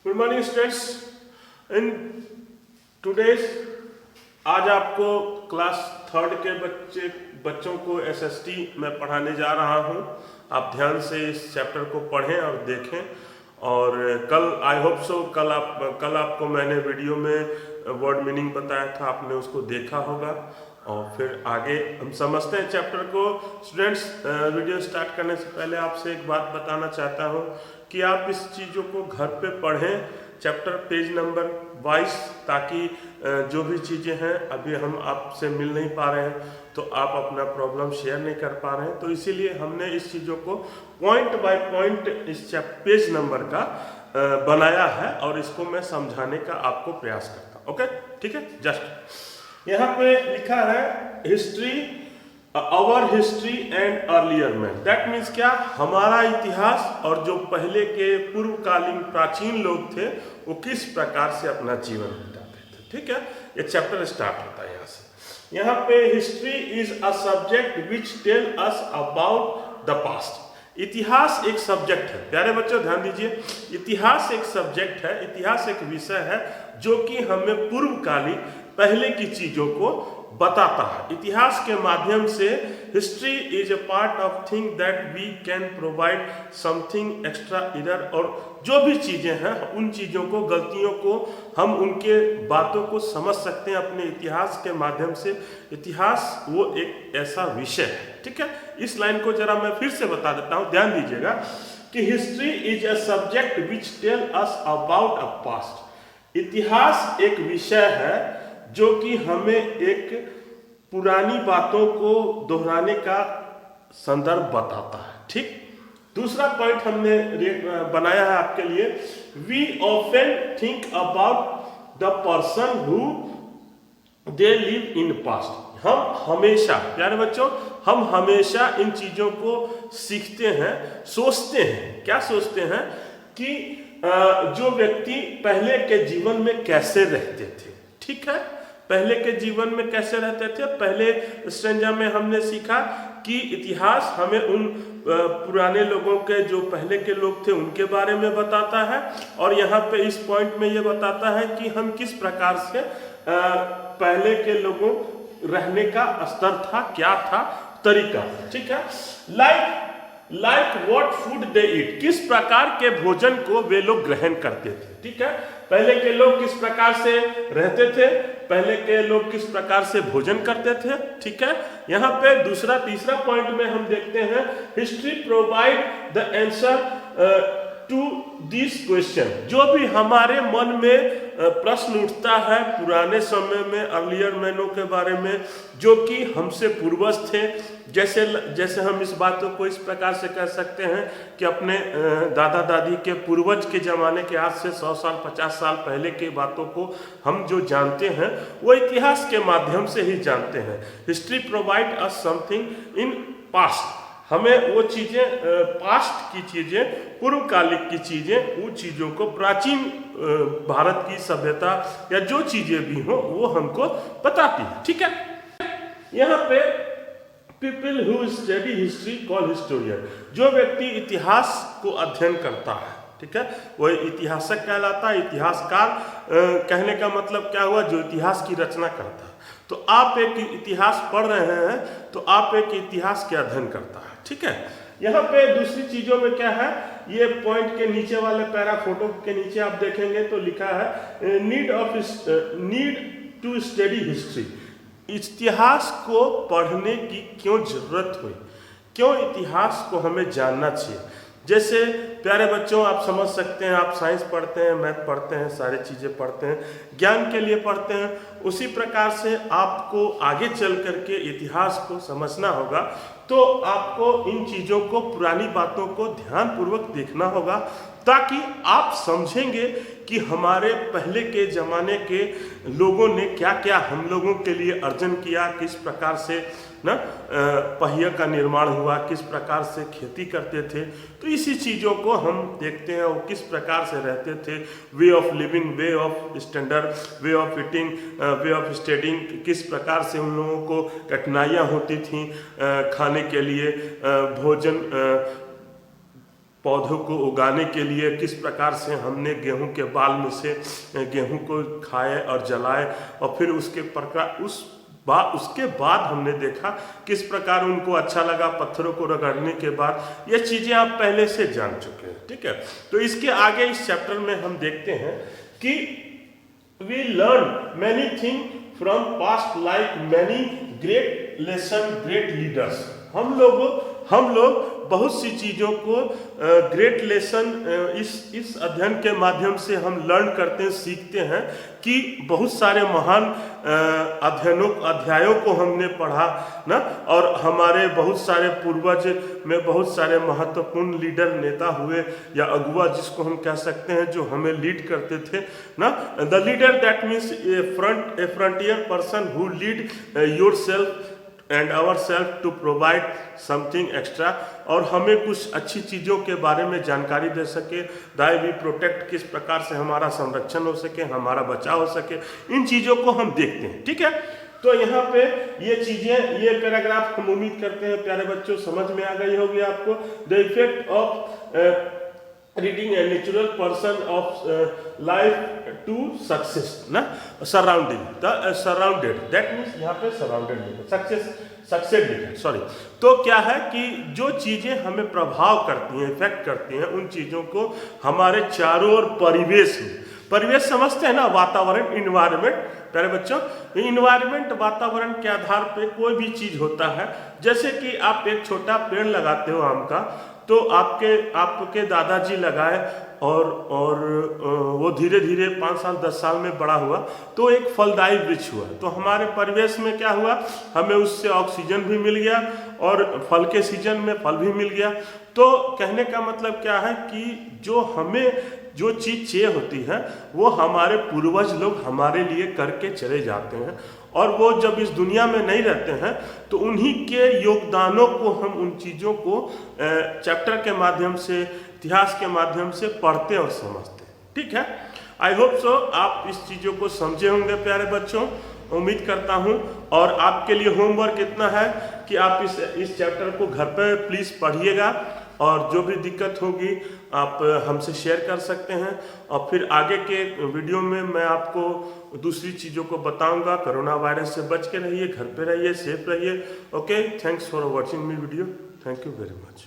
Good morning students. In today's आज आपको class third के बच्चों को एसएसटी में पढ़ाने जा रहा हूं। आप ध्यान से इस चैप्टर को पढ़ें और देखें। और कल आई होप सो कल आपको मैंने वीडियो में वर्ड मीनिंग बताया था, आपने उसको देखा होगा। और फिर आगे हम समझते हैं चैप्टर को। स्टूडेंट्स, वीडियो स्टार्ट करने से पहले आपसे एक बात बताना चाहता हूं कि आप इस चीज़ों को घर पे पढ़ें, चैप्टर पेज नंबर 22, ताकि जो भी चीज़ें हैं अभी हम आपसे मिल नहीं पा रहे हैं तो आप अपना प्रॉब्लम शेयर नहीं कर पा रहे हैं, तो इसीलिए हमने इस चीज़ों को पॉइंट बाय पॉइंट इस पेज नंबर का बनाया है और इसको मैं समझाने का आपको प्रयास करता हूँ। ओके, ठीक है। जस्ट यहाँ पे लिखा है history, our history and earlier man. That means क्या, हमारा इतिहास और जो पहले के पूर्वकालीन प्राचीन लोग थे वो किस प्रकार से अपना जीवन बिताते थे। ठीक है, ये चैप्टर स्टार्ट होता है यहाँ से। यहाँ पे history is a subject which tell us about the past. इतिहास एक सब्जेक्ट है, प्यारे बच्चों ध्यान दीजिए। इतिहास एक सब्जेक्ट है, इतिहास एक विषय है जो कि हमें पूर्वकालीन पहले की चीजों को बताता है। इतिहास के माध्यम से history is a part of thing that we can provide something extra इधर, और जो भी चीजें हैं उन चीजों को, गलतियों को हम उनके बातों को समझ सकते हैं अपने इतिहास के माध्यम से। इतिहास वो एक ऐसा विषय है। ठीक है, इस लाइन को जरा मैं फिर से बता देता हूं, ध्यान दीजिएगा कि history is a subject which tell us about a past. इतिहास एक विषय है जो कि हमें एक पुरानी बातों को दोहराने का संदर्भ बताता है। ठीक, दूसरा पॉइंट हमने बनाया है आपके लिए, we often think about the person who they live in past. हम हमेशा, प्यारे बच्चों, हम हमेशा इन चीजों को सीखते हैं, सोचते हैं। क्या सोचते हैं कि जो व्यक्ति पहले के जीवन में कैसे रहते थे। ठीक है, पहले के जीवन में कैसे रहते थे। पहले स्ट्रेंजा में हमने सीखा कि इतिहास हमें उन पुराने लोगों के, जो पहले के लोग थे, उनके बारे में बताता है। और यहाँ पे इस पॉइंट में ये बताता है कि हम किस प्रकार से पहले के लोगों रहने का स्तर था, क्या था, तरीका। ठीक है, लाइक व्हाट फूड दे ईट, किस प्रकार के भोजन को वे लोग ग्रहण करते थे। ठीक है, पहले के लोग किस प्रकार से रहते थे, पहले के लोग किस प्रकार से भोजन करते थे। ठीक है, यहाँ पे तीसरा पॉइंट में हम देखते हैं, history provide the answer to this question. जो भी हमारे मन में प्रश्न उठता है पुराने समय में, अर्लियर मैनों के बारे में, जो कि हमसे पूर्वज थे, जैसे हम इस बातों को इस प्रकार से कह सकते हैं कि अपने दादा दादी के पूर्वज के ज़माने के, आज से 100 साल 50 साल पहले के बातों को हम जो जानते हैं वो इतिहास के माध्यम से ही जानते हैं। History provide us something in past, हमें वो चीज़ें, पास्ट की चीज़ें, पूर्वकालिक की चीज़ें, वो चीज़ों को, प्राचीन भारत की सभ्यता या जो चीज़ें भी हों वो हमको बताती है। ठीक है, यहाँ पे people who study history call historian, जो व्यक्ति इतिहास को अध्ययन करता है, ठीक है, वह इतिहासक कहलाता है। इतिहासकार कहने का मतलब क्या हुआ, जो इतिहास की रचना करता है। तो आप एक इतिहास पढ़ रहे हैं तो आप एक इतिहास के अध्ययन करता है। ठीक है, यहाँ पे दूसरी चीजों में क्या है, ये पॉइंट के नीचे वाले पैरा, फोटो के नीचे आप देखेंगे तो लिखा है नीड टू स्टडी हिस्ट्री। इतिहास को पढ़ने की क्यों जरूरत हुई, क्यों इतिहास को हमें जानना चाहिए। जैसे प्यारे बच्चों, आप समझ सकते हैं, आप साइंस पढ़ते हैं, मैथ पढ़ते हैं, सारी चीज़ें पढ़ते हैं, ज्ञान के लिए पढ़ते हैं, उसी प्रकार से आपको आगे चल करके इतिहास को समझना होगा तो आपको इन चीज़ों को, पुरानी बातों को ध्यानपूर्वक देखना होगा, ताकि आप समझेंगे कि हमारे पहले के ज़माने के लोगों ने क्या क्या हम लोगों के लिए अर्जन किया, किस प्रकार से ना पहिया का निर्माण हुआ, किस प्रकार से खेती करते थे। तो इसी चीज़ों को हम देखते हैं, वो किस प्रकार से रहते थे, way of living, way of standard, way of eating, way of studying, किस प्रकार से उन लोगों को कठिनाइयाँ होती थी खाने के लिए, भोजन पौधों को उगाने के लिए किस प्रकार से हमने गेहूं के बाल में से गेहूं को खाए और जलाए, और फिर उसके बाद हमने देखा किस प्रकार उनको अच्छा लगा पत्थरों को रगड़ने के बाद। ये चीज़ें आप पहले से जान चुके हैं, ठीक है। तो इसके आगे इस चैप्टर में हम देखते हैं कि we learn many thing from past like many great lesson great leaders. हम लोग बहुत सी चीज़ों को ग्रेट लेसन इस अध्ययन के माध्यम से हम लर्न करते हैं, सीखते हैं कि बहुत सारे महान अध्यायों को हमने पढ़ा ना, और हमारे बहुत सारे पूर्वज में बहुत सारे महत्वपूर्ण लीडर नेता हुए या अगुआ जिसको हम कह सकते हैं, जो हमें लीड करते थे ना। The leader that means a frontier person who lead your self and our self to provide something extra, और हमें कुछ अच्छी चीज़ों के बारे में जानकारी दे सके, दाई वी प्रोटेक्ट, किस प्रकार से हमारा संरक्षण हो सके, हमारा बचाव हो सके, इन चीज़ों को हम देखते हैं, ठीक है। तो यहाँ पे ये चीज़ें, ये पैराग्राफ हम उम्मीद करते हैं प्यारे बच्चों समझ में आ गई होगी आपको। The effect of reading a natural person of life to success ना, surrounding the surrounded, that means यहाँ पे सराउंडेड लिखा, सक्सेड लिखा, सॉरी। तो क्या है कि जो चीज़ें हमें प्रभाव करती हैं, इफेक्ट करती हैं, उन चीज़ों को हमारे चारों ओर परिवेश समझते हैं ना, वातावरण, इन्वायरमेंट। प्यारे बच्चों, इन्वायरमेंट वातावरण के आधार पे कोई भी चीज़ होता है। जैसे कि आप एक छोटा पेड़ लगाते हो आम का, तो आपके दादाजी लगाए और वो धीरे धीरे 5 साल 10 साल में बड़ा हुआ तो एक फलदायी वृक्ष हुआ। तो हमारे परिवेश में क्या हुआ, हमें उससे ऑक्सीजन भी मिल गया और फल के सीजन में फल भी मिल गया। तो कहने का मतलब क्या है कि जो चीज़ चाहिए होती है वो हमारे पूर्वज लोग हमारे लिए करके चले जाते हैं, और वो जब इस दुनिया में नहीं रहते हैं तो उन्हीं के योगदानों को हम उन चीज़ों को चैप्टर के माध्यम से, इतिहास के माध्यम से पढ़ते और समझते हैं, ठीक है। आई होप सो आप इस चीज़ों को समझे होंगे प्यारे बच्चों, उम्मीद करता हूँ। और आपके लिए होमवर्क इतना है कि आप इस चैप्टर को घर पर प्लीज़ पढ़िएगा, और जो भी दिक्कत होगी आप हमसे शेयर कर सकते हैं, और फिर आगे के वीडियो में मैं आपको दूसरी चीज़ों को बताऊंगा। कोरोना वायरस से बच के रहिए, घर पे रहिए, सेफ रहिए। Okay, thanks for watching me video, thank you very much.